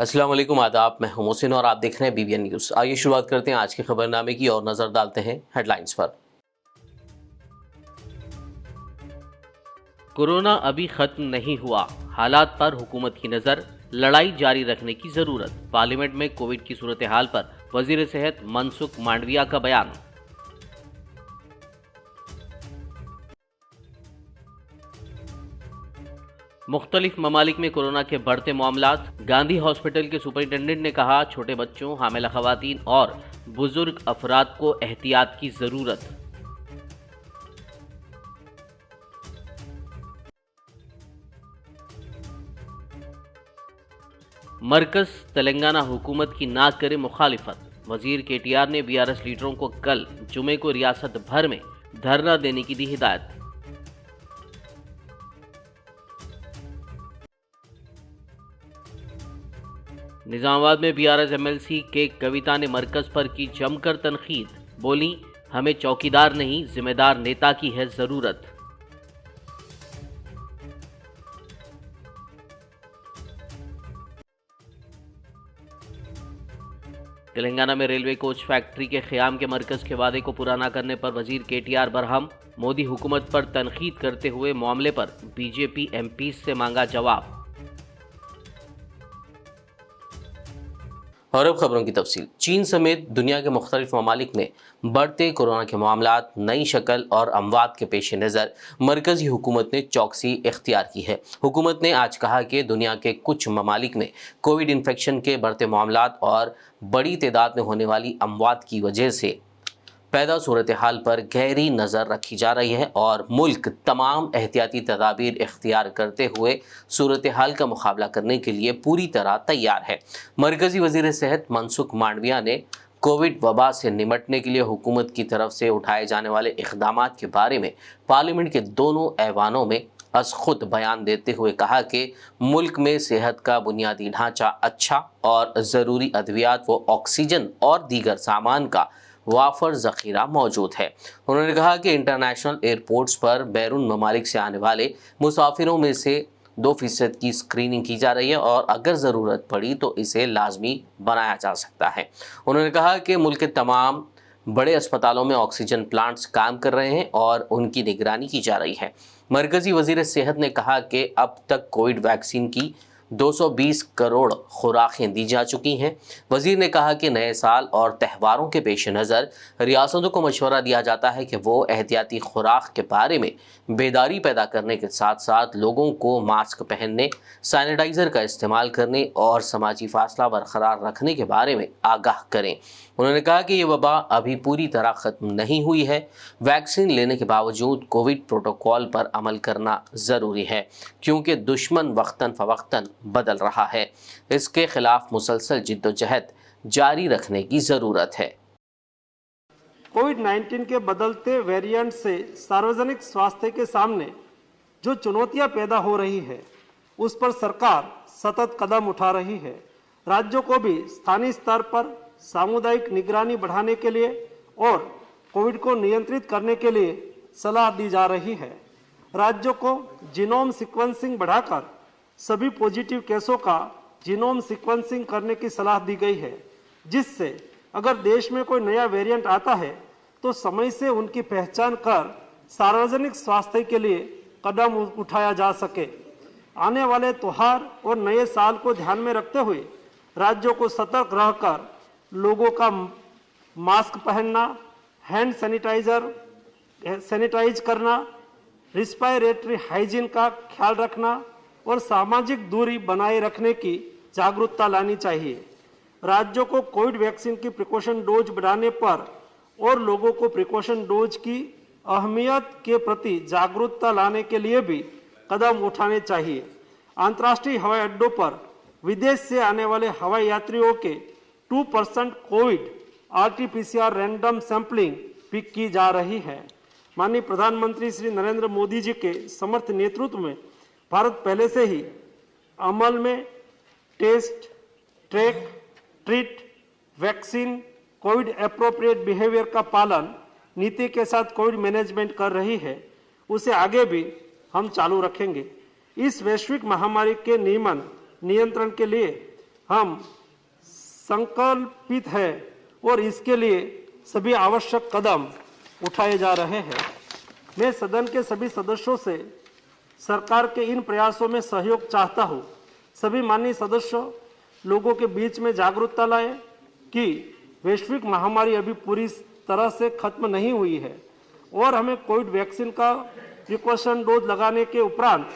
अस्सलाम वालेकुम, आदाब। मैं हूं मोहसिन और आप देख रहे हैं बीबीएन न्यूज़। आइए शुरुआत करते हैं आज के खबरनामे की और नज़र डालते हैं हेडलाइंस पर। कोरोना अभी खत्म नहीं हुआ, हालात पर हुकूमत की नजर, लड़ाई जारी रखने की जरूरत। पार्लियामेंट में कोविड की सूरत हाल पर वजीर सेहत मनसुख मांडविया का बयान। मुख्तलिफ ममालिक में कोरोना के बढ़ते मामलात। गांधी हॉस्पिटल के सुपरिटेंडेंट ने कहा, छोटे बच्चों, हामिला खवातीन और बुजुर्ग अफराद को एहतियात की जरूरत। मरकज तेलंगाना हुकूमत की ना करे मुखालिफत। वजीर केटीआर ने बीआरएस लीडरों को कल जुमे को रियासत भर में धरना देने की दी हिदायत। निजामाबाद में बीआरएस एमएलसी के कविता ने मरकज पर की जमकर तनकीद। बोली, हमें चौकीदार नहीं जिम्मेदार नेता की है जरूरत। तेलंगाना में रेलवे कोच फैक्ट्री के क़याम के मरकज के वादे को पूरा न करने पर वजीर केटीआर बरहम। मोदी हुकूमत पर तनकीद करते हुए मामले पर बीजेपी एमपी से मांगा जवाब। और अब खबरों की तफसील। चीन समेत दुनिया के मुख्तलिफ ममालिक में बढ़ते कोरोना के मामलात, नई शक्ल और अमवात के पेश नज़र मरकजी हुकूमत ने चौकसी इख्तियार की है। हुकूमत ने आज कहा कि दुनिया के कुछ ममालिक में कोविड इन्फेक्शन के बढ़ते मामलात और बड़ी तादाद में होने वाली अमवात की वजह से पैदा सूरत हाल पर गहरी नज़र रखी जा रही है और मुल्क तमाम एहतियाती तदाबीर इख्तियार करते हुए सूरत हाल का मुकाबला करने के लिए पूरी तरह तैयार है। मरकज़ी वज़ीर सेहत मनसुख मांडविया ने कोविड वबा से निमटने के लिए हुकूमत की तरफ से उठाए जाने वाले इक़दामात के बारे में पार्लियामेंट के दोनों ऐवानों में अज खुद बयान देते हुए कहा कि मुल्क में सेहत का बुनियादी ढांचा अच्छा और ज़रूरी अद्वियात व ऑक्सीजन और दीगर सामान का वाफर ज़ख़ीरा मौजूद है। उन्होंने कहा कि इंटरनेशनल एयरपोर्ट्स पर बैरून ममालिक से आने वाले मुसाफिरों में से 2% की स्क्रीनिंग की जा रही है और अगर ज़रूरत पड़ी तो इसे लाजमी बनाया जा सकता है। उन्होंने कहा कि मुल्क के तमाम बड़े अस्पतालों में ऑक्सीजन प्लांट्स काम कर रहे हैं और उनकी निगरानी की जा रही है। मरकज़ी वज़ीर सेहत ने कहा कि अब तक कोविड वैक्सीन की 220 करोड़ खुराकें दी जा चुकी हैं। वज़ीर ने कहा कि नए साल और त्योहारों के पेश नज़र रियासतों को मशवरा दिया जाता है कि वो एहतियाती खुराक के बारे में बेदारी पैदा करने के साथ साथ लोगों को मास्क पहनने, सैनिटाइज़र का इस्तेमाल करने और समाजी फासला बरकरार रखने के बारे में आगाह करें। उन्होंने कहा कि ये वबा अभी पूरी तरह ख़त्म नहीं हुई है। वैक्सीन लेने के बावजूद कोविड प्रोटोकॉल पर अमल करना ज़रूरी है क्योंकि दुश्मन वक्तन फ़वक्तन बदल रहा है। इसके खिलाफ मुसलसल जिद्दोजहद जारी रखने की ज़रूरत है। कोविड-19 के बदलते वेरिएंट से सार्वजनिक स्वास्थ्य के सामने जो चुनौतियां पैदा हो रही है, उस पर सरकार सतत कदम उठा रही है। राज्यों को भी स्थानीय स्तर पर सामुदायिक निगरानी बढ़ाने के लिए और कोविड को नियंत्रित करने के लिए सलाह दी जा रही है। राज्यों को जीनोम सीक्वेंसिंग बढ़ाकर सभी पॉजिटिव केसों का जीनोम सीक्वेंसिंग करने की सलाह दी गई है, जिससे अगर देश में कोई नया वेरिएंट आता है तो समय से उनकी पहचान कर सार्वजनिक स्वास्थ्य के लिए कदम उठाया जा सके। आने वाले त्योहार और नए साल को ध्यान में रखते हुए राज्यों को सतर्क रहकर लोगों का मास्क पहनना, हैंड सैनिटाइज करना, रिस्पायरेटरी हाइजीन का ख्याल रखना और सामाजिक दूरी बनाए रखने की जागरूकता लानी चाहिए। राज्यों को कोविड वैक्सीन की प्रिकॉशन डोज बढ़ाने पर और लोगों को प्रिकॉशन डोज की अहमियत के प्रति जागरूकता लाने के लिए भी कदम उठाने चाहिए। अंतर्राष्ट्रीय हवाई अड्डों पर विदेश से आने वाले हवाई यात्रियों के 2% कोविड RT-PCR रैंडम सैंपलिंग भी की जा रही है। माननीय प्रधानमंत्री श्री नरेंद्र मोदी जी के समर्थ नेतृत्व में भारत पहले से ही अमल में test, track, treat, vaccine, COVID appropriate behaviour का पालन नीति के साथ कोविड मैनेजमेंट कर रही है। उसे आगे भी हम चालू रखेंगे। इस वैश्विक महामारी के नियंत्रण के लिए हम संकल्पित है और इसके लिए सभी आवश्यक कदम उठाए जा रहे हैं। मैं सदन के सभी सदस्यों से सरकार के इन प्रयासों में सहयोग चाहता हूं। सभी माननीय सदस्यों लोगों के बीच में जागरूकता लाए कि वैश्विक महामारी अभी पूरी तरह से खत्म नहीं हुई है और हमें कोविड वैक्सीन का प्रिकॉशन डोज लगाने के उपरांत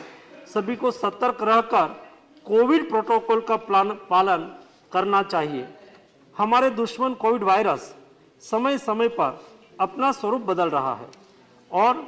सभी को सतर्क रहकर कोविड प्रोटोकॉल का पालन करना चाहिए। हमारे दुश्मन कोविड वायरस समय समय पर अपना स्वरूप बदल रहा है और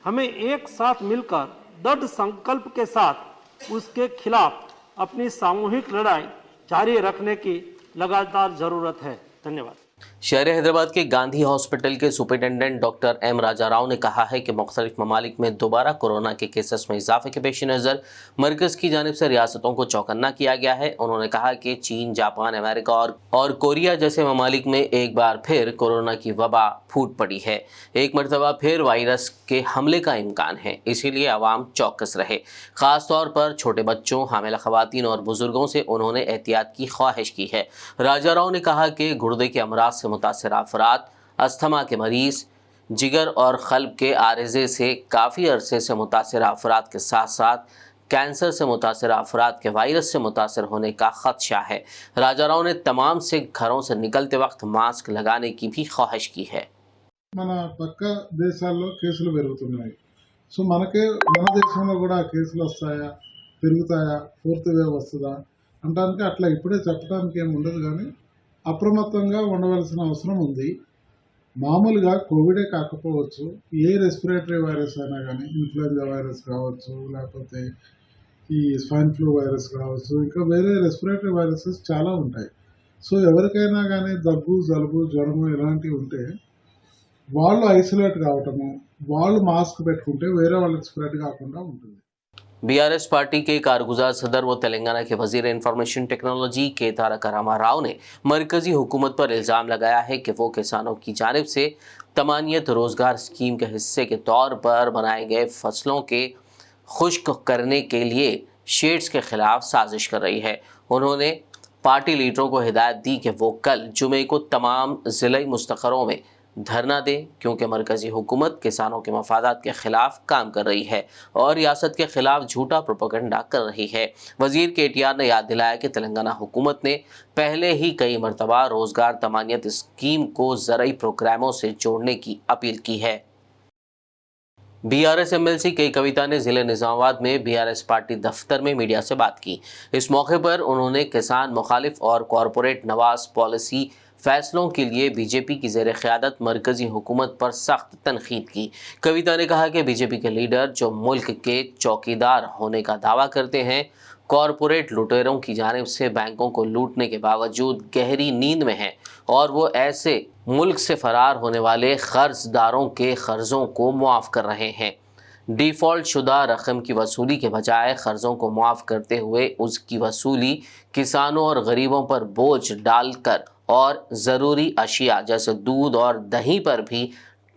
हमें एक साथ मिलकर दृढ़ संकल्प के साथ उसके खिलाफ अपनी सामूहिक लड़ाई जारी रखने की लगातार जरूरत है। धन्यवाद। शहर हैदराबाद के गांधी हॉस्पिटल के सुपरिटेंडेंट डॉक्टर एम राजा राव ने कहा है कि मुख्तलिफ ममालिक में दोबारा कोरोना के केसेस में इजाफे के पेश नज़र मरकज की जानिब से रियासतों को चौकन्ना किया गया है। उन्होंने कहा कि चीन, जापान, अमेरिका और कोरिया जैसे ममालिक में एक बार फिर कोरोना की वबा फूट पड़ी है। एक मरतबा फिर वायरस के हमले का इम्कान है, इसीलिए आवाम चौकस रहे। ख़ास तौर पर छोटे बच्चों, हामिला ख़वातीन और बुजुर्गों से उन्होंने एहतियात की ख्वाहिश की है। राजा राव ने कहा कि गुर्दे के अमराज से मुतासिर अफराद, अस्थमा के मरीज, जिगर और क़ल्ब के आरिज़े से काफ़ी अरसे से मुतासिर अफराद के साथ साथ कैंसर से मुतासिर अफराद के वायरस से मुतासिर होने का ख़दशा है। राजा राव ने तमाम से घरों से निकलते वक्त मास्क लगाने की भी ख्वाहिश की है। మన పక్క దేశాల్లో కేసులు పెరుగుతున్నాయి. సో మన దేశంలో కూడా కేసులు వస్తాయా, పెరుగుతాయా, ఫోర్త్ వేవ్ వస్తుందా అంటానికి అట్లా ఇప్పుడే చెప్పడానికి ఏమి ఉండదు, కానీ అప్రమత్తంగా ఉండవలసిన అవసరం ఉంది. మామూలుగా కోవిడే కాకపోవచ్చు, ఏ రెస్పిరేటరీ వైరస్ అయినా కానీ, ఇన్ఫ్లుయెంజా వైరస్ కావచ్చు, లేకపోతే ఈ స్వైన్ ఫ్లూ వైరస్ కావచ్చు, ఇంకా వేరే రెస్పిరేటరీ వైరసెస్ చాలా ఉంటాయి. సో ఎవరికైనా కానీ దగ్గు, జలుబు, జ్వరము ఇలాంటివి ఉంటే వాళ్ళు ఐసోలేట్ కావటము, వాళ్ళు మాస్క్ పెట్టుకుంటే వేరే వాళ్ళకి స్ప్రెడ్ కాకుండా ఉంటుంది. बीआरएस पार्टी के कारगुजार सदर व तेलंगाना के वजीर इंफॉर्मेशन टेक्नोलॉजी के तारक रामा राव ने मरकजी हुकूमत पर इल्ज़ाम लगाया है कि वो किसानों की जानिब से तमानियत रोज़गार स्कीम के हिस्से के तौर पर बनाए गए फसलों के खुश्क करने के लिए शेड्स के खिलाफ साजिश कर रही है। उन्होंने पार्टी लीडरों को हिदायत दी कि वो कल जुमे को तमाम ज़िले मुस्तक़रों में धरना दें, क्योंकि मरकज़ी हुकूमत किसानों के मफादात के ख़िलाफ़ काम कर रही है और रियासत के ख़िलाफ़ झूठा प्रोपेगेंडा कर रही है। वज़ीर KTR ने याद दिलाया कि तेलंगाना हुकूमत ने पहले ही कई मरतबा रोज़गार तमानियत स्कीम को ज़रई प्रोग्रामों से जोड़ने की अपील की है। BRS MLC के कविता ने ज़िले निज़ामाबाद में BRS पार्टी दफ्तर में मीडिया से बात की। इस मौके पर उन्होंने किसान मुखालिफ और कॉरपोरेट नवाज पॉलिसी फैसलों के लिए बीजेपी की ज़ेर क़यादत मरकज़ी हुकूमत पर सख्त तनक़ीद की। कविता ने कहा कि बीजेपी के लीडर जो मुल्क के चौकीदार होने का दावा करते हैं, कॉरपोरेट लुटेरों की जानिब से बैंकों को लूटने के बावजूद गहरी नींद में हैं और वो ऐसे मुल्क से फ़रार होने वाले कर्जदारों के कर्ज़ों को मुआफ़ कर रहे हैं। डिफ़ॉल्ट शुदा रकम की वसूली के बजाय कर्ज़ों को मुआफ़ करते हुए उसकी वसूली किसानों और गरीबों पर बोझ डालकर और ज़रूरी अशिया जैसे दूध और दही पर भी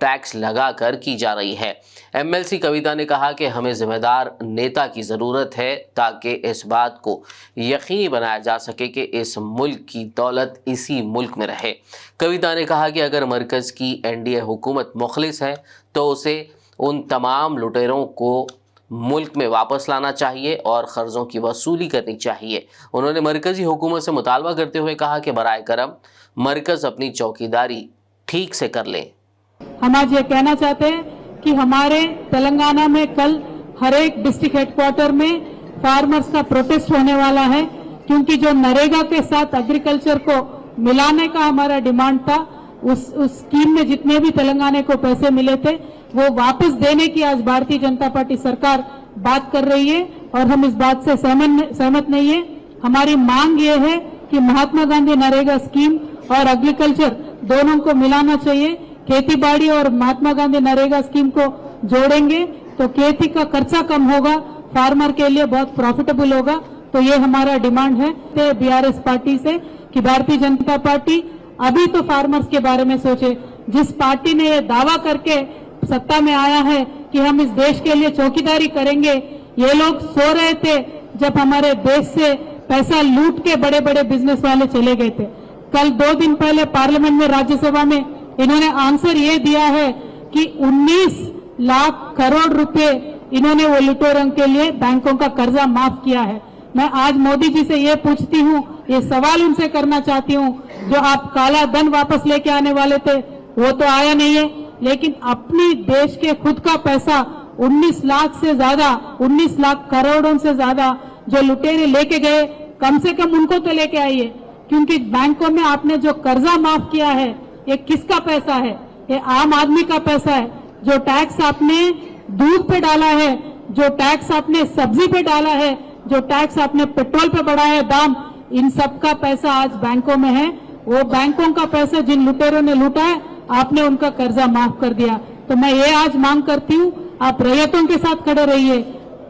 टैक्स लगाकर की जा रही है। MLC कविता ने कहा कि हमें ज़िम्मेदार नेता की ज़रूरत है ताकि इस बात को यकीनी बनाया जा सके कि इस मुल्क की दौलत इसी मुल्क में रहे। कविता ने कहा कि अगर मरकज़ की NDA हुकूमत मुखलिस है तो उसे उन तमाम लुटेरों को मुल्क में वापस लाना चाहिए और क़र्ज़ों की वसूली करनी चाहिए। उन्होंने मरकज़ी हुकूमत से मुतालबा करते हुए कहा कि बराए करम मरकज़ अपनी चौकीदारी ठीक से कर ले। हम आज ये कहना चाहते हैं कि हमारे तेलंगाना में कल हर एक डिस्ट्रिक्ट हेडक्वार्टर में फार्मर्स का प्रोटेस्ट होने वाला है, क्योंकि जो नरेगा के साथ एग्रीकल्चर को मिलाने का हमारा डिमांड था, उस स्कीम में जितने भी तेलंगाना को पैसे मिले थे वो वापस देने की आज भारतीय जनता पार्टी सरकार बात कर रही है और हम इस बात से सहमत नहीं है। हमारी मांग ये है कि महात्मा गांधी नरेगा स्कीम और एग्रीकल्चर दोनों को मिलाना चाहिए। खेती बाड़ी और महात्मा गांधी नरेगा स्कीम को जोड़ेंगे तो खेती का खर्चा कम होगा, फार्मर के लिए बहुत प्रॉफिटेबल होगा। तो ये हमारा डिमांड है BRS पार्टी से कि भारतीय जनता पार्टी अभी तो फार्मर्स के बारे में सोचे। जिस पार्टी ने ये दावा करके सत्ता में आया है कि हम इस देश के लिए चौकीदारी करेंगे, ये लोग सो रहे थे जब हमारे देश से पैसा लूट के बड़े बड़े बिजनेस वाले चले गए थे। कल 2 दिन पहले पार्लियामेंट में, राज्यसभा में इन्होंने आंसर ये दिया है कि 19 लाख करोड़ रुपए इन्होंने वो लुटेरों के लिए बैंकों का कर्जा माफ किया है। मैं आज मोदी जी से ये पूछती हूँ, ये सवाल उनसे करना चाहती हूँ, जो आप काला धन वापस लेके आने वाले थे वो तो आया नहीं है, लेकिन अपनी देश के खुद का पैसा 19 लाख से ज्यादा, 19 लाख करोड़ों से ज्यादा जो लुटेरे लेके गए, कम से कम उनको तो लेके आइए, क्योंकि बैंकों में आपने जो कर्जा माफ किया है ये किसका पैसा है? ये आम आदमी का पैसा है। जो टैक्स आपने दूध पे डाला है, जो टैक्स आपने सब्जी पे डाला है, जो टैक्स आपने पेट्रोल पे बढ़ाया है दाम, इन सब का पैसा आज बैंकों में है। वो बैंकों का पैसा जिन लुटेरों ने लूटा है, आपने उनका कर्जा माफ कर दिया। तो मैं ये आज मांग करती हूँ, आप रैयतों के साथ खड़े रहिए,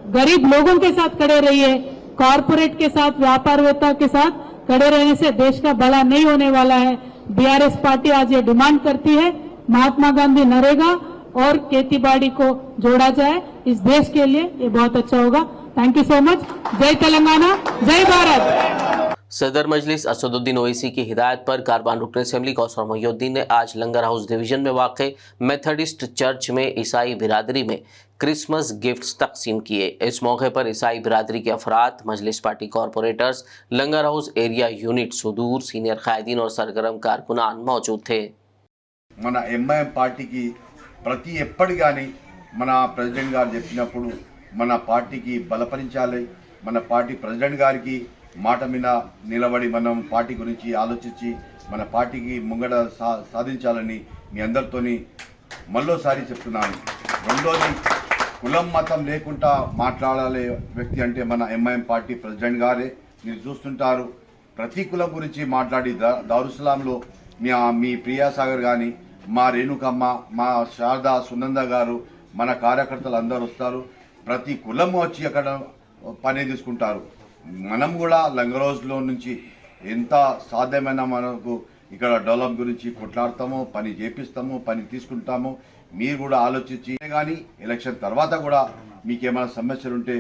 गरीब लोगों के साथ खड़े रहिए, कॉरपोरेट के साथ, व्यापारवेत्ता के साथ खड़े रहने से देश का भला नहीं होने वाला है। बीआरएस पार्टी आज ये डिमांड करती है, महात्मा गांधी नरेगा और खेतीबाड़ी को जोड़ा जाए, इस देश के लिए ये बहुत अच्छा होगा। Thank you so much. जय तेलंगाना, जय भारत। सदर मजलिस असदुद्दीन ओवैसी की हिदायत पर कारबान रुकन असेंबली कौसर मोहिउद्दीन ने आज लंगर हाउस डिवीजन में वाक़ मेथडिस्ट चर्च में ईसाई बिरादरी में क्रिसमस गिफ्ट्स तकसीम किए। इस मौके पर ईसाई बिरादरी के अफराद, मजलिस पार्टी कॉरपोरेटर्स, लंगर हाउस एरिया यूनिट सुदूर, सीनियर कायदीन और सरगर्म कारकुनान मौजूद थे। మన ఎంఐఎం పార్టీకి ప్రతి ఎప్పటి కానీ మన ప్రెసిడెంట్ గారు చెప్పినప్పుడు మన పార్టీకి బలపరించాలి, మన పార్టీ ప్రెసిడెంట్ గారికి మాట మీద నిలబడి మనం పార్టీ గురించి ఆలోచించి మన పార్టీకి ముంగడ సాధించాలని మీ అందరితోని మళ్ళోసారి చెప్తున్నాను. రెండోది, కులం మతం లేకుండా మాట్లాడాలే వ్యక్తి అంటే మన ఎంఐఎం పార్టీ ప్రెసిడెంట్ గారే. మీరు చూస్తుంటారు, ప్రతి కులం గురించి మాట్లాడి దారుసలాంలో మీ ప్రియాసాగర్ కానీ, మా రేణుకమ్మ, మా శారదా, సునంద గారు, మన కార్యకర్తలు అందరూ వస్తారు. ప్రతి కులం వచ్చి అక్కడ పని తీసుకుంటారు. మనం కూడా లంగర్ హౌస్లో నుంచి ఎంత సాధ్యమైన మనకు ఇక్కడ డెవలప్ గురించి కొట్లాడతామో, పని చేపిస్తామో, పని తీసుకుంటామో. మీరు కూడా ఆలోచించి కానీ ఎలక్షన్ తర్వాత కూడా మీకేమైనా సమస్యలు ఉంటే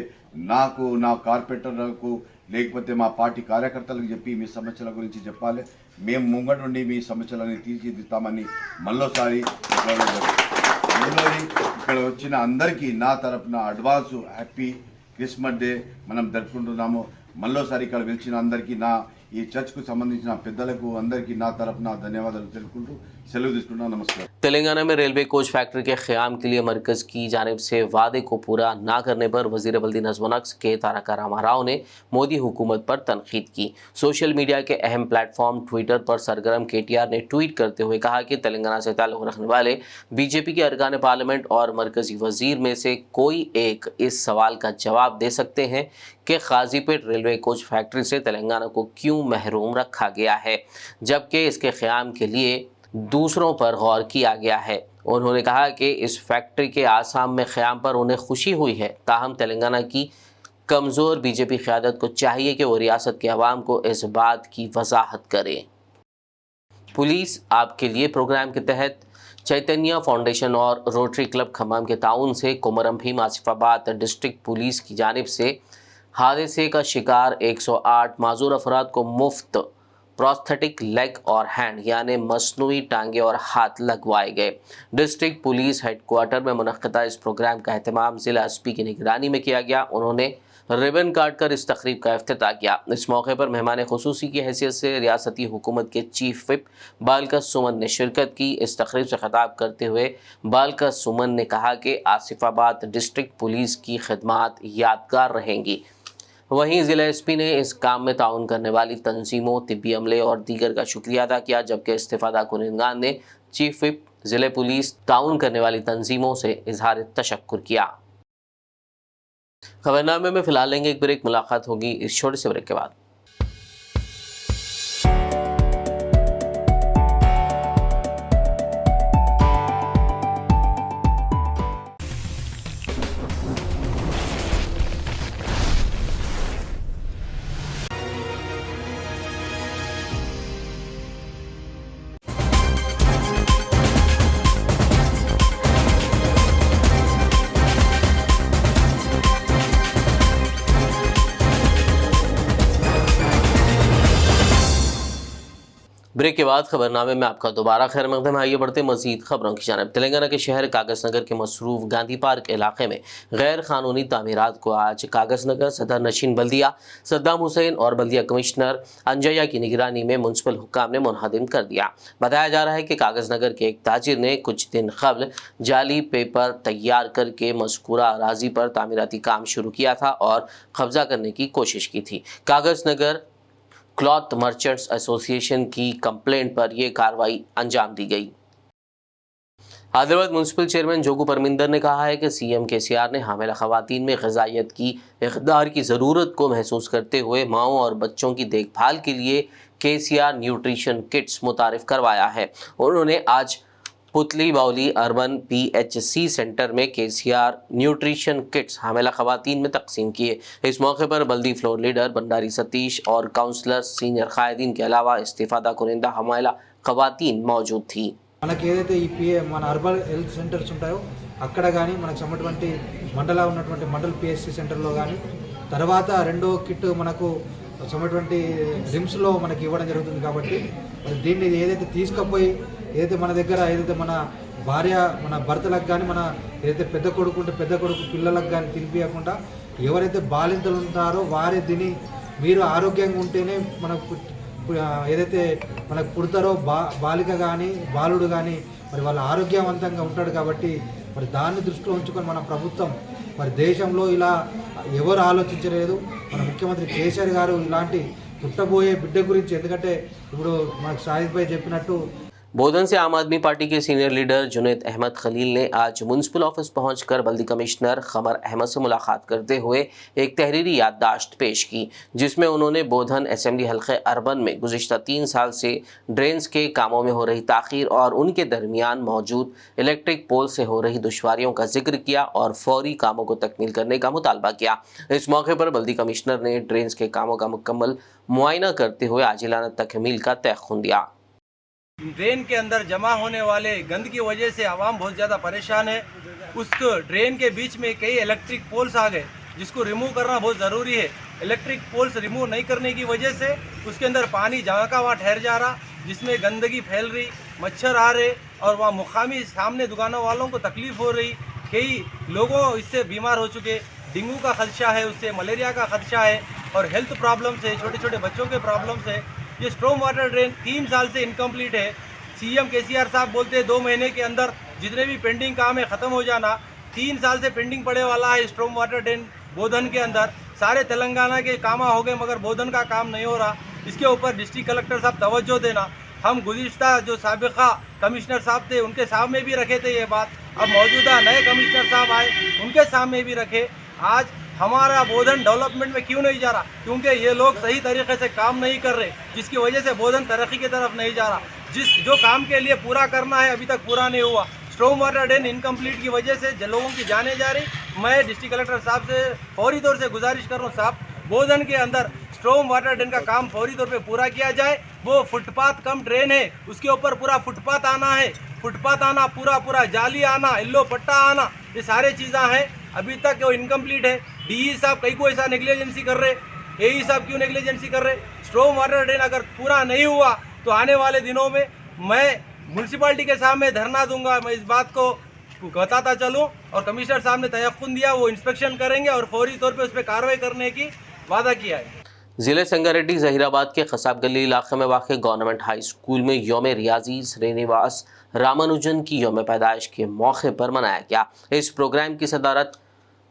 నాకు, నా కార్పొరేటర్లకు, లేకపోతే మా పార్టీ కార్యకర్తలకు చెప్పి మీ సమస్యల గురించి చెప్పాలి. మేము ముంగట నుండి మీ సమస్యలని తీర్చిదిద్దామని మళ్ళోసారి. రెండోది, ఇక్కడ వచ్చిన అందరికీ నా తరపున అడ్వాన్స్ హ్యాపీ క్రిస్మస్ డే మనం జరుపుకుంటున్నాము. మళ్ళోసారి ఇక్కడ పిలిచిన అందరికీ, నా ఈ చర్చ్కు సంబంధించిన పెద్దలకు అందరికీ నా తరపున ధన్యవాదాలు తెలుపుకుంటూ సెలవు తీసుకుంటున్నాను. నమస్కారం. तेलंगाना में रेलवे कोच फैक्ट्री के क़याम के लिए मरकज़ की जानिब से वादे को पूरा ना करने पर वज़ीर बल्दी नज़्म-ओ-नक्श के तारका रामाराव ने मोदी हुकूमत पर तनकीद की। सोशल मीडिया के अहम प्लेटफॉर्म ट्विटर पर सरगर्म KTR ने ट्वीट करते हुए कहा कि तेलंगाना से ताल्लुक़ रखने वाले बीजेपी के अरकान पार्लियामेंट और मरकज़ी वज़ीर में से कोई एक इस सवाल का जवाब दे सकते हैं कि काजीपेट रेलवे कोच फैक्ट्री से तेलंगाना को क्यों महरूम रखा गया है, जबकि इसके क़याम के लिए दूसरों पर गौर किया गया है। उन्होंने कहा कि इस फैक्ट्री के आसाम में क़याम पर उन्हें खुशी हुई है, ताहम तेलंगाना की कमज़ोर बीजेपी क़यादत को चाहिए कि वो रियासत के अवाम को इस बात की वजाहत करे। पुलिस आपके लिए प्रोग्राम के तहत चैतन्य फाउंडेशन और रोटरी क्लब खम्माम के ताउन से कुमरम भीम आसिफाबाद डिस्ट्रिक्ट पुलिस की जानिब से हादसे का शिकार 108 माजूर अफराद को मुफ्त प्रोस्थेटिक लेग और हैंड यानी मसनूई टांगे और हाथ लगवाए गए। डिस्ट्रिक्ट पुलिस हेडक्वार्टर में मुनक्किदा इस प्रोग्राम का एहतमाम ज़िला SP की निगरानी में किया गया। उन्होंने रिबन काट कर इस तकरीब का इफ्तिताह किया। इस मौके पर मेहमान खुसूसी की हैसियत से रियासती हुकूमत के चीफ विप बालका सुमन ने शिरकत की। इस तकरीब से खिताब करते हुए बालका सुमन ने कहा कि आसिफाबाद डिस्ट्रिक्ट पुलिस की खिदमात यादगार रहेंगी। वहीं ज़िला SP ने इस काम में ताउन करने वाली तंजीमों, तिब्बी अमले और दीगर का शुक्रिया अदा किया, जबकि इस्तिफादा कुनिंदगान ने चीफ विप, ज़िला पुलिस, ताउन करने वाली तंजीमों से इजहार तशक्कुर किया। खबरनामे में फ़िलहाल लेंगे एक ब्रेक, मुलाकात होगी इस छोटे से ब्रेक के बाद। ब्रेक के बाद खबरनामे में आपका दोबारा खैर मकदम है। आइए बढ़ते मजीद खबरों की जानिब। तेलंगाना के शहर कागज नगर के मसरूफ गांधी पार्क इलाके में गैर कानूनी तामीरात को आज कागज नगर सदर नशीन बल्दिया सद्दाम हुसैन और बल्दिया कमिश्नर अंजया की निगरानी में मुनसिपल हुक्काम ने मुनहदिम कर दिया। बताया जा रहा है कि कागज नगर के एक ताजिर ने कुछ दिन कबल जाली पेपर तैयार करके मज़कूरा अराजी पर तामीराती काम शुरू किया था और कब्जा करने की कोशिश की थी। कागज नगर क्लॉथ मर्चेंट्स एसोसिएशन की कंप्लेंट पर यह कार्रवाई अंजाम दी गई। हैदराबाद म्यूनसिपल चेयरमैन जोगू परमिंदर ने कहा है कि सीएम केसीआर ने हामिला खवातीन में ग़िज़ाइयत की इक़दार की ज़रूरत को महसूस करते हुए माओं और बच्चों की देखभाल के लिए केसीआर न्यूट्रिशन किट्स मुतारिफ करवाया है। उन्होंने आज पुतली बाउली अर्बन PHC सेंटर में केसीआर न्यूट्रिशन किट्स हामिला खवातीन में तकसीम किए। इस मौके पर बल्दी फ्लोर लीडर भंडारी सतीश और काउंसलर सीनियर कायदीन के अलावा इस्तीफादा कुनिंदा हामिला खवातीन मौजूद थी। మనకి ఏదైతే ఈ మన అర్బన్ హెల్త్ సెంటర్స్ ఉంటాయో అక్కడ కానీ మనకు ఉన్నటువంటి మండల్ PHC సెంటర్లో కానీ తర్వాత రెండో కిట్ మనకు ఉన్నటువంటి రిమ్స్లో మనకి ఇవ్వడం జరుగుతుంది। కాబట్టి మరి దీన్ని ఏదైతే తీసుకుపోయి ఏదైతే మన దగ్గర ఏదైతే మన భార్య మన భర్తలకు కానీ మన ఏదైతే పెద్ద కొడుకు ఉంటే పెద్ద కొడుకు పిల్లలకు కానీ తినిపించకుండా ఎవరైతే బాలింతలు ఉంటారో వారే తిని మీరు ఆరోగ్యంగా ఉంటేనే మనకు ఏదైతే మనకు పుడతారో బాలిక కానీ బాలుడు కానీ మరి వాళ్ళ ఆరోగ్యవంతంగా ఉంటాడు। కాబట్టి మరి దాన్ని దృష్టిలో ఉంచుకొని మన ప్రభుత్వం మరి దేశంలో ఇలా ఎవరు ఆలోచించలేదు। మన ముఖ్యమంత్రి కేసీఆర్ గారు ఇలాంటి పుట్టబోయే బిడ్డ గురించి ఎందుకంటే ఇప్పుడు మనకు సాహిద్ భాయ్ చెప్పినట్టు बोधन से आम आदमी पार्टी के सीनियर लीडर जुनैद अहमद खलील ने आज म्यूनसिपल ऑफिस पहुंचकर बल्दी कमिश्नर खमर अहमद से मुलाकात करते हुए एक तहरीरी याददाश्त पेश की, जिसमें उन्होंने बोधन असेंबली हल्के अर्बन में गुज़िश्ता 3 साल से ड्रेन्स के कामों में हो रही ताख़ीर और उनके दरमियान मौजूद इलेक्ट्रिक पोल से हो रही दुश्वारियों का जिक्र किया और फौरी कामों को तकमील करने का मुतालबा किया। इस मौके पर बल्दी कमिश्नर ने ड्रेन्स के कामों का मुकम्मल मुआयना करते हुए आजिलाना तकमील का तयख्खुन दिया। ड्रेन के अंदर जमा होने वाले गंद की वजह से आवाम बहुत ज़्यादा परेशान है। उस ड्रेन के बीच में कई इलेक्ट्रिक पोल्स आ गए जिसको रिमूव करना बहुत ज़रूरी है। इलेक्ट्रिक पोल्स रिमूव नहीं करने की वजह से उसके अंदर पानी जहाँ का वहाँ ठहर जा रहा, जिसमें गंदगी फैल रही, मच्छर आ रहे और वहाँ मुकामी सामने दुकानों वालों को तकलीफ़ हो रही। कई लोगों इससे बीमार हो चुके, डेंगू का खदशा है, उससे मलेरिया का खदशा है और हेल्थ प्रॉब्लम्स है, छोटे छोटे बच्चों के प्रॉब्लम्स है। ये स्ट्रॉम वाटर ड्रेन 3 साल से इनकम्प्लीट है। सीएम केसीआर साहब बोलते हैं 2 महीने के अंदर जितने भी पेंडिंग काम है ख़त्म हो जाना। 3 साल से पेंडिंग पड़े वाला है स्ट्रॉम वाटर ड्रेन बोधन के अंदर। सारे तेलंगाना के काम हो गए मगर बोधन का काम नहीं हो रहा। इसके ऊपर डिस्ट्रिक्ट कलेक्टर साहब तवज्जो देना। हम गुज़िश्ता जो साबिक़ा कमिश्नर साहब थे उनके सामने भी रखे थे ये बात, अब मौजूदा नए कमिश्नर साहब आए उनके सामने भी रखे। आज हमारा बोधन डेवलपमेंट में क्यों नहीं जा रहा? क्योंकि ये लोग सही तरीके से काम नहीं कर रहे, जिसकी वजह से बोधन तरक्की की तरफ नहीं जा रहा। जो काम के लिए पूरा करना है अभी तक पूरा नहीं हुआ। स्ट्रॉम वाटर ड्रेन इनकम्प्लीट की वजह से लोगों की जाने जा रही। मैं डिस्ट्रिक्ट कलेक्टर साहब से फौरी तौर से गुजारिश कर रहा हूँ, साहब बोधन के अंदर स्ट्रॉम वाटर ड्रेन का काम फौरी तौर पे पूरा किया जाए। वो फुटपाथ कम ड्रेन है, उसके ऊपर पूरा फुटपाथ आना है, फुटपाथ आना, पूरा जाली आना, येल्लो पट्टा आना, ये सारे चीज़ें हैं। अभी तक वो इनकम्प्लीट है। DE साहब कई को ऐसा नेग्लिजेंसी कर रहे, AE साहब क्यों नेग्लिजेंसी कर रहे? स्ट्रॉम वाटर ड्रेन अगर पूरा नहीं हुआ तो आने वाले दिनों में मैं म्यूनसिपालिटी के सामने धरना दूंगा। मैं इस बात को बताता चलूं और कमिश्नर साहब ने तयख्खुन दिया, वो इंस्पेक्शन करेंगे और फौरी तौर पे उस पर कार्रवाई करने की वादा किया है। ज़िले संगारेड्डी ज़हीराबाद के खसाब गली इलाके में वाक़ गवर्नमेंट हाई स्कूल में योम रियाजी श्रीनिवास रामानुजन की योम पैदाइश के मौके पर मनाया गया। इस प्रोग्राम की सदारत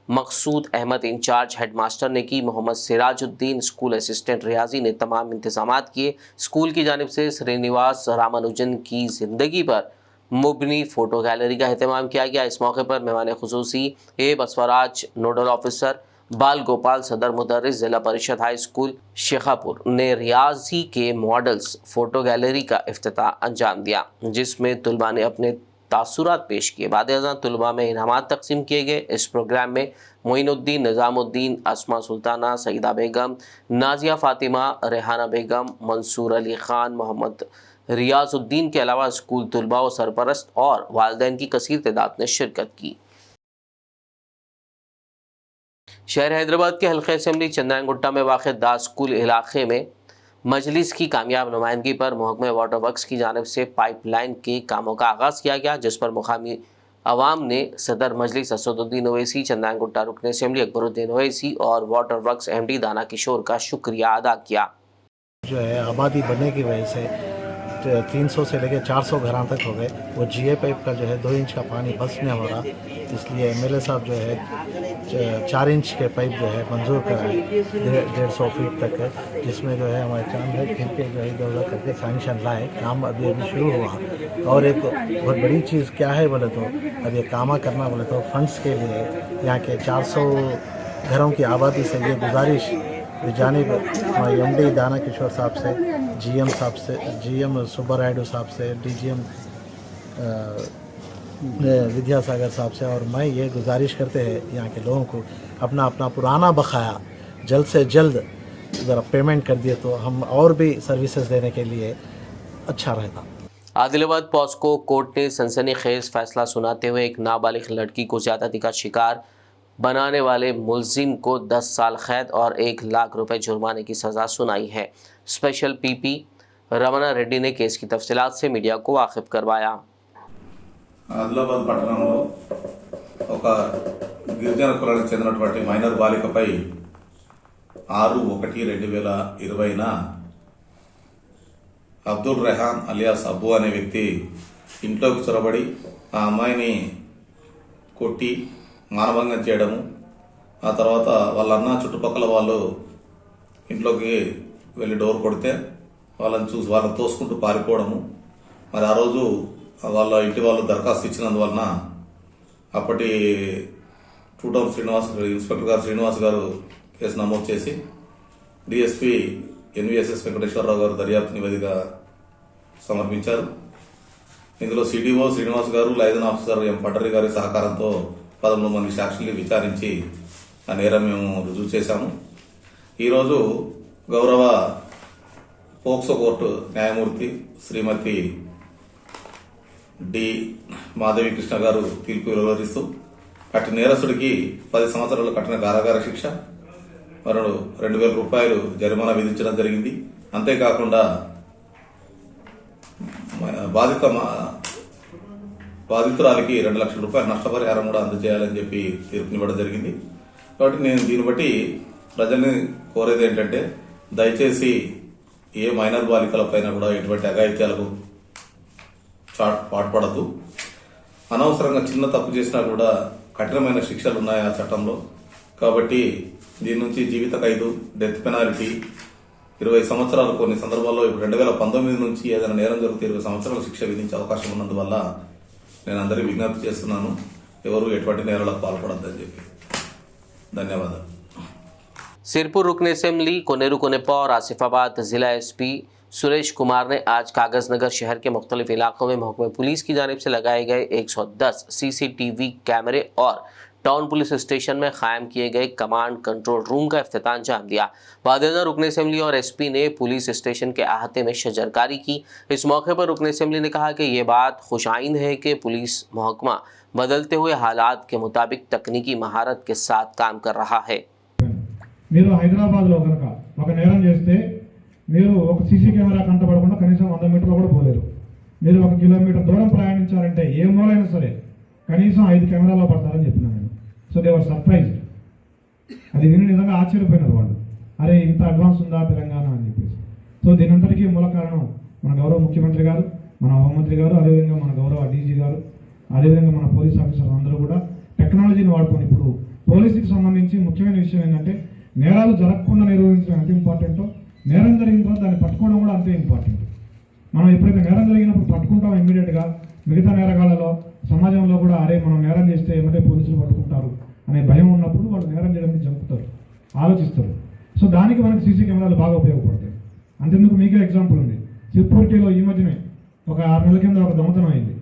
मकसूद अहमद इंचार्ज हेडमास्टर ने की। मोहम्मद सिराजुद्दीन स्कूल असिस्टेंट रियाजी ने तमाम इंतजामात किए। स्कूल की जानिब से श्रीनिवास रामानुजन की ज़िंदगी पर मुबनी फ़ोटो गैलरी का अहतमाम किया गया। इस मौके पर मेहमान खुसूसी ए बसवराज नोडल ऑफिसर बाल गोपाल सदर मुदर्रिस ज़िला परिषद हाई स्कूल शेखापुर ने रियाजी के मॉडल्स फ़ोटो गैलरी का इफ्तिताह अंजाम दिया, जिसमें तलबा ने अपने तासुरात पेश किए। बाद अज़ां तलबा में इनामात तकसीम किए गए। इस प्रोग्राम में मोइनुद्दीन, निज़ामुद्दीन, अस्मा सुल्ताना, सईदा बेगम, नाजिया फ़ातिमा, रेहाना बेगम, मंसूर अली ख़ान, मोहम्मद रियाजुद्दीन के अलावा स्कूल तलबा व सरपरस्त और वालिदैन की कसीर तादाद ने शिरकत की। शहर हैदराबाद के हल्के असेंबली चंद्रायन गुट्टा में वाक़ दास स्कूल इलाके में मजलिस की कामयाब नुमाइंदगी पर महकमे वाटर वर्क्स की जानिब से पाइपलाइन के कामों का आगाज़ किया गया, जिस पर मुकामी अवाम ने सदर मजलिस असदुद्दीन ओवैसी, चंदन गुट्टा रुकन असेंबली अकबरुद्दीन ओवैसी और वाटर वर्क्स MD दाना किशोर का शुक्रिया अदा किया। जो है आबादी बढ़ने की वजह से 300 से लेकर 400 घरों तक हो गए। वो GA पाइप का जो है 2 इंच का पानी बस नहीं हो रहा, इसलिए MLA साहब जो है 4 इंच के पाइप जो है मंजूर कराए 150 फीट तक है, जिसमें जो है हमारे चांद भाई फिर के जो है इधर करके सैंक्शन लाए। काम अभी शुरू हुआ। और एक बहुत बड़ी चीज़ क्या है बोले तो अब ये काम करना बोले तो फंड्स के लिए यहाँ के 400 घरों की आबादी से ये गुजारिश जानिब MD दाना किशोर साहब से, GM साहब से, GM सुब्बारायडू साहब से, DGM विद्यासागर साहब से, और मैं ये गुजारिश करते हैं यहाँ के लोगों को अपना अपना पुराना बकाया जल्द से जल्द ज़रा पेमेंट कर दिए तो हम और भी सर्विसेज देने के लिए अच्छा रहता। आदिलाबाद पॉस्को कोर्ट ने सनसनीखेज फैसला सुनाते हुए एक नाबालिग लड़की को ज्यादती का शिकार बनाने वाले मुलजिम को 10 साल कैद और 1 लाख रुपए जुर्माने की सज़ा सुनाई है। स्पेशल PP रमना रेड्डी ने केस की तफसीलात से मीडिया को वाकिफ करवाया। ఆదిలాబాద్ పట్టణంలో ఒక గిరిజన కులానికి చెందినటువంటి మైనర్ బాలికపై 6/1/2020న అబ్దుల్ రెహాన్ అలియాస్ అబ్బు అనే వ్యక్తి ఇంట్లోకి చొరబడి ఆ అమ్మాయిని కొట్టి మానభంగం చేయడము, ఆ తర్వాత వాళ్ళ అన్న చుట్టుపక్కల వాళ్ళు ఇంట్లోకి వెళ్ళి డోర్ కొడితే వాళ్ళని తోసుకుంటూ పారిపోవడము. మరి ఆ రోజు వాళ్ళ ఇంటి వాళ్ళు దరఖాస్తు ఇచ్చినందువలన అప్పటి 2 టౌన్ ఇన్స్పెక్టర్ గారు శ్రీనివాస్ గారు కేసు నమోదు చేసి DSP NVSS వెంకటేశ్వరరావు గారు దర్యాప్తు నివేదిక సమర్పించారు. ఇందులో CDO శ్రీనివాస్ గారు, లైజన్ ఆఫీసర్ M పటరి గారి సహకారంతో 13 మంది సాక్షుల్ని విచారించి ఆ నేరం మేము రుజువు చేశాము. ఈరోజు గౌరవ పోక్సో కోర్టు న్యాయమూర్తి శ్రీమతి D మాధవి కృష్ణ గారు తీర్పు వెలువరిస్తూ అటు నేరస్తుడికి 10 సంవత్సరాల కఠిన కారాగార శిక్ష మరియు 2,000 రూపాయలు జరిమానా విధించడం జరిగింది. అంతేకాకుండా బాధితురాలికి 2 లక్షల రూపాయల నష్టపరిహారం కూడా అందజేయాలని చెప్పి తీర్పునివ్వడం జరిగింది. కాబట్టి నేను దీన్ని బట్టి ప్రజల్ని కోరేది ఏంటంటే దయచేసి ఏ మైనర్ బాలికలపైన కూడా ఎటువంటి అఘాయిత్యాలకు పాటుపడద్దు. అనవసరంగా చిన్న తప్పు చేసినా కూడా కఠినమైన శిక్షలు ఉన్నాయి ఆ చట్టంలో. కాబట్టి దీని నుంచి జీవిత ఖైదు, డెత్ పెనాల్టీ, 20 సంవత్సరాలు, కొన్ని సందర్భాల్లో 2019 నుంచి ఏదైనా నేరం జరిగితే 20 సంవత్సరాల శిక్ష విధించే అవకాశం ఉన్నందువల్ల నేను అందరికీ విజ్ఞప్తి చేస్తున్నాను, ఎవరు ఎటువంటి నేరాలకు పాల్పడద్దని చెప్పి. ధన్యవాదాలు. सिरपुर रुकन असेंबली कोनेरू कोनेपा और आसिफाबाद जिला SP सुरेश कुमार ने आज कागजनगर शहर के मुख्तलिफ इलाकों में महकमे पुलिस की जानिब से लगाए गए 110 CCTV कैमरे और टाउन पुलिस स्टेशन में कायम किए गए कमांड कंट्रोल रूम का इफ्तिताह अंजाम दिया। वादेदा रुकन असेंबली और SP ने पुलिस स्टेशन के अहाते में शजरकारी की। इस मौके पर रुकन असेंबली ने कहा कि ये बात खुशाइन है कि पुलिस महकमा बदलते हुए हालात के मुताबिक तकनीकी महारत के साथ काम कर रहा है। మీరు హైదరాబాద్లో కనుక ఒక నేరం చేస్తే మీరు ఒక సీసీ కెమెరా కంటపడకుండా కనీసం 100 మీటర్లు కూడా పోలేరు. మీరు 1 కిలోమీటర్ దూరం ప్రయాణించాలంటే ఏ మూలైనా సరే కనీసం 5 కెమెరాల్లో పడతారని చెప్పినాను నేను. So they were surprise. అది విని నిజంగా ఆశ్చర్యపోయినారు వాళ్ళు, అరే ఇంత అడ్వాన్స్ ఉందా తెలంగాణ అని చెప్పేసి. సో దీనంతటికీ మూల కారణం మన గౌరవ ముఖ్యమంత్రి గారు, మన హోంమంత్రి గారు, అదేవిధంగా మన గౌరవ DG గారు, అదేవిధంగా మన పోలీస్ ఆఫీసర్లు అందరూ కూడా టెక్నాలజీని వాడుకొని ఇప్పుడు పోలీసుకి సంబంధించి ముఖ్యమైన విషయం ఏంటంటే నేరాలు జరగకుండా నిర్వహించడం ఎంత ఇంపార్టెంటో నేరం జరిగిన తర్వాత దాన్ని పట్టుకోవడం కూడా అంతే ఇంపార్టెంట్. మనం ఎప్పుడైతే నేరం జరిగినప్పుడు పట్టుకుంటాం ఇమ్మీడియట్గా, మిగతా నేరగాళ్లలో సమాజంలో కూడా అరే మనం నేరం చేస్తే ఏమంటే పోలీసులు పట్టుకుంటారు అనే భయం ఉన్నప్పుడు వాళ్ళు నేరం చేయడానికి జంపుతారు, ఆలోచిస్తారు. సో దానికి మనకి సీసీ కెమెరాలు బాగా ఉపయోగపడతాయి. అంతెందుకు మీకే ఎగ్జాంపుల్ ఉంది, సిర్పూర్లో ఈ మధ్యనే ఒక 6 నెలల కింద ఒక దొంగతనం అయింది.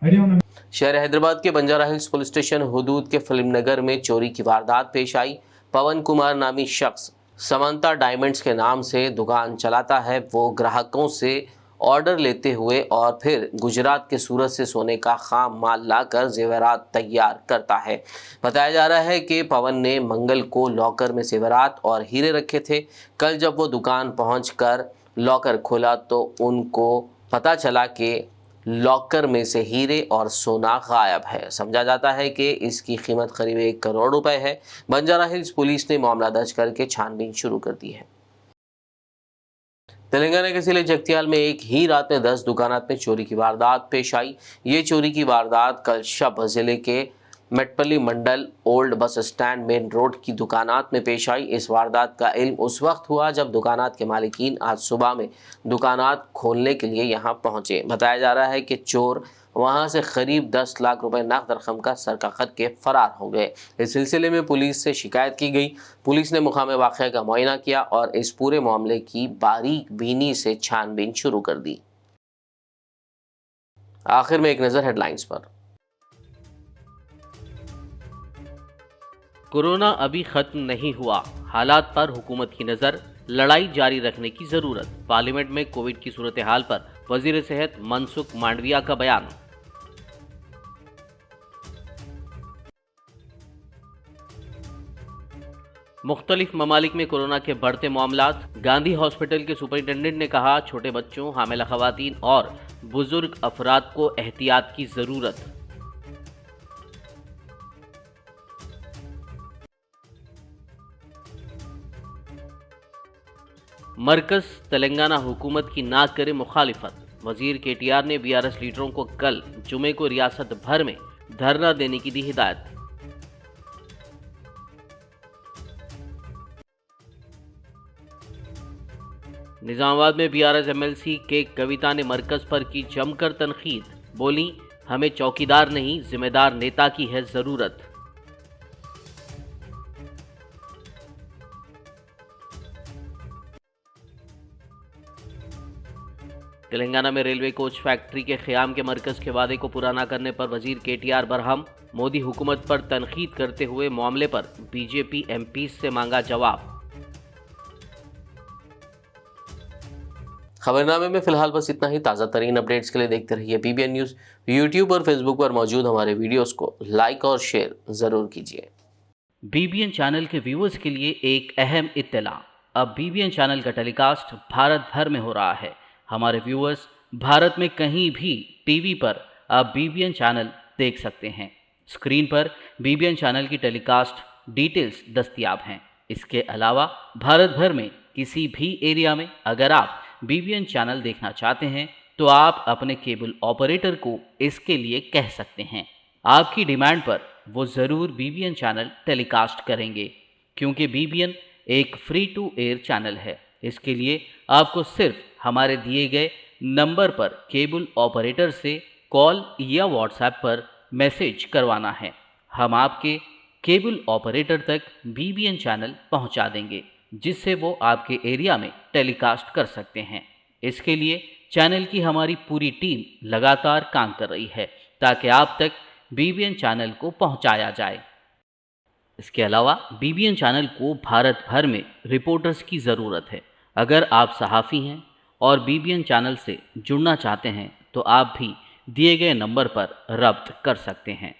ఐడియా ఉన్న शहर हैदराबाद के बंजारा हिल्स पुलिस स्टेशन हुदूद के फिल्म नगर में चोरी की वारदात पेश आई। पवन कुमार नामी शख्स समंता डायमंड्स के नाम से दुकान चलाता है। वो ग्राहकों से ऑर्डर लेते हुए और फिर गुजरात के सूरत से सोने का खाम माल लाकर जेवरात तैयार करता है। बताया जा रहा है कि पवन ने मंगल को लॉकर में जेवरात और हीरे रखे थे। कल जब वो दुकान पहुंचकर लॉकर खोला तो उनको पता चला कि लॉकर में से हीरे और सोना गायब है। समझा जाता है कि इसकी कीमत करीब 1 करोड़ रुपए है। बंजारा हिल्स पुलिस ने मामला दर्ज करके छानबीन शुरू कर दी है। तेलंगाना के जिले जगतियाल में एक ही रात में 10 दुकानात में चोरी की वारदात पेश आई। ये चोरी की वारदात कल शब जिले के मेटपल्ली मंडल old bus stand main road की दुकानात में पेश आई। इस वारदात का इल्म उस वक्त हुआ जब दुकानात के मालिकीन आज सुबह में दुकानात खोलने के लिए यहां पहुंचे। बताया जा रहा है कि चोर वहां से करीब 10 लाख रुपए नकद रकम का सरका खत के फरार हो गए। इस सिलसिले में पुलिस से शिकायत की गई। पुलिस ने मुकाम वाक़या का मुआयना किया और इस पूरे मामले की बारीक बीनी से छानबीन शुरू कर दी। आखिर में एक नज़र हेडलाइंस पर। कोरोना अभी खत्म नहीं हुआ, हालात पर हुकूमत की नजर, लड़ाई जारी रखने की जरूरत। पार्लियामेंट में कोविड की सूरत हाल पर वजीर सेहत मनसुख मांडविया का बयान। मुख्तलिफ ममालिक में कोरोना के बढ़ते मामलात। गांधी हॉस्पिटल के सुपरिटेंडेंट ने कहा, छोटे बच्चों, हामिला खवातीन और बुजुर्ग अफराद को एहतियात की जरूरत। मरकज तेलंगाना हुकूमत की ना करे मुखालिफत। वजीर केटीआर ने बीआरएस लीडरों को कल जुमे को रियासत भर में धरना देने की दी हिदायत। निजामाबाद में बीआरएस एमएलसी के कविता ने मरकज पर की जमकर तनकीद। बोली, हमें चौकीदार नहीं जिम्मेदार नेता की है जरूरत। तेलंगाना में रेलवे कोच फैक्ट्री के क़याम के मरकज़ के वादे को पूरा न करने पर वजीर केटीआर बरहम। मोदी हुकूमत पर तनकीद करते हुए मामले पर बीजेपी एमपी से मांगा जवाब। खबरनामे में फिलहाल बस इतना ही। ताज़ा तरीन अपडेट्स के लिए देखते रहिए बीबीएन न्यूज़। यूट्यूब और फेसबुक पर मौजूद हमारे वीडियोस को लाइक और शेयर ज़रूर कीजिए। बीबीएन चैनल के व्यूअर्स के लिए एक अहम इत्तला। अब बीबीएन चैनल का टेलीकास्ट भारत भर में हो रहा है। हमारे व्यूअर्स भारत में कहीं भी टीवी पर अब बीबीएन चैनल देख सकते हैं। स्क्रीन पर बीबीएन चैनल की टेलीकास्ट डिटेल्स दस्तयाब हैं। इसके अलावा भारत भर में किसी भी एरिया में अगर आप बीबीएन चैनल देखना चाहते हैं तो आप अपने केबल ऑपरेटर को इसके लिए कह सकते हैं। आपकी डिमांड पर वो ज़रूर बीबीएन चैनल टेलीकास्ट करेंगे, क्योंकि बीबीएन एक फ्री टू एयर चैनल है। इसके लिए आपको सिर्फ हमारे दिए गए नंबर पर केबल ऑपरेटर से कॉल या व्हाट्सएप पर मैसेज करवाना है। हम आपके केबल ऑपरेटर तक बीबीएन चैनल पहुंचा देंगे, जिससे वो आपके एरिया में टेलीकास्ट कर सकते हैं। इसके लिए चैनल की हमारी पूरी टीम लगातार काम कर रही है ताकि आप तक बीबीएन चैनल को पहुंचाया जाए। इसके अलावा बीबीएन चैनल को भारत भर में रिपोर्टर्स की ज़रूरत है। अगर आप सहाफ़ी हैं और बीबीएन चैनल से जुड़ना चाहते हैं तो आप भी दिए गए नंबर पर रब्त कर सकते हैं।